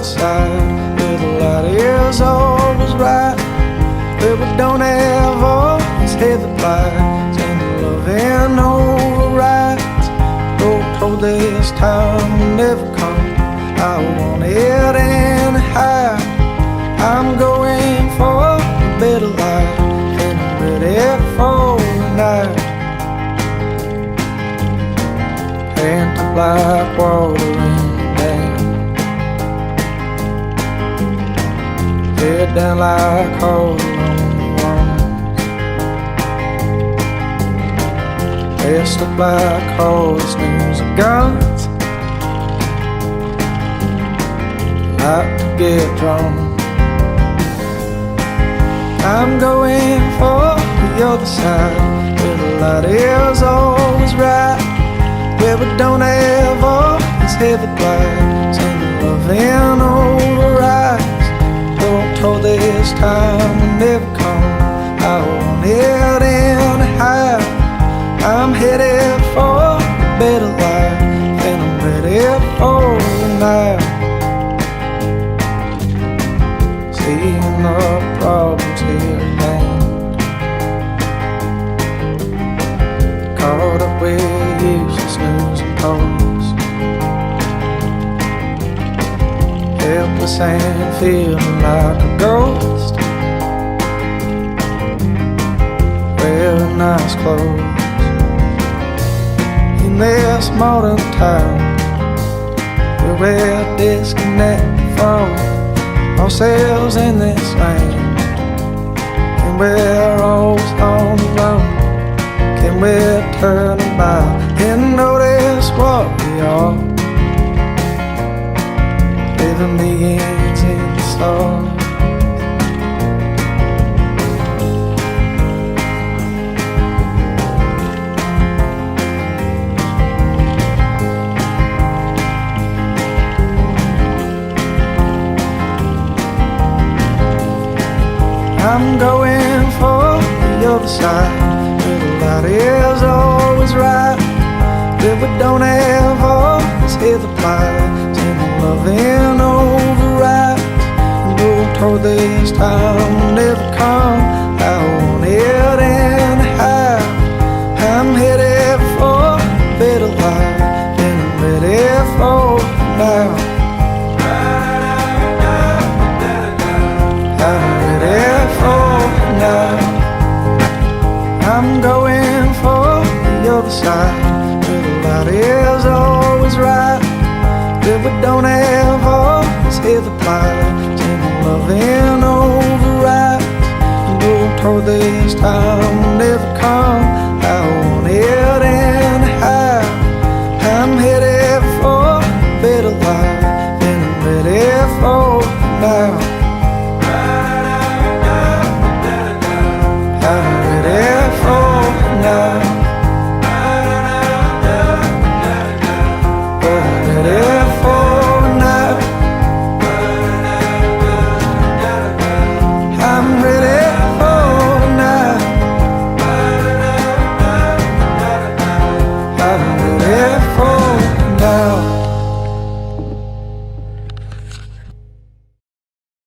side where the light is always right, where we don't have always heavy blights and the loving overrides. Though told this time will never come, I want it anyhow. I'm going for a better life and I'm ready for the night. Pant of black water in the dam, head down like all alone ones. Past the black horse, news of guns, like to get drunk. I'm going for the other side where the light is always right, where we don't have all these heavy blights and the loving overrides. Though I'm told this time will never come, I want it anyhow. I'm headed for a better life and I'm ready for the night. Seeing the problems here at hand, caught up with useless news and posts, helpless and feeling like a ghost, wearing nice clothes in this modern town where we're disconnected from ourselves in this land, and we're always on the run. Can we turn about and notice what we are? Living begins in the stars. I'm going for the other side where the light is always right, where we don't have all these heavy blights and the loving overrides. And though I'm told this time will never come, I want it anyhow. I'm headed for a better life and I'm ready for it now. I'm going for the other side where the light is always right, where we don't have all these heavy blights and the loving overrides. And though I'm told this time will never come, I want it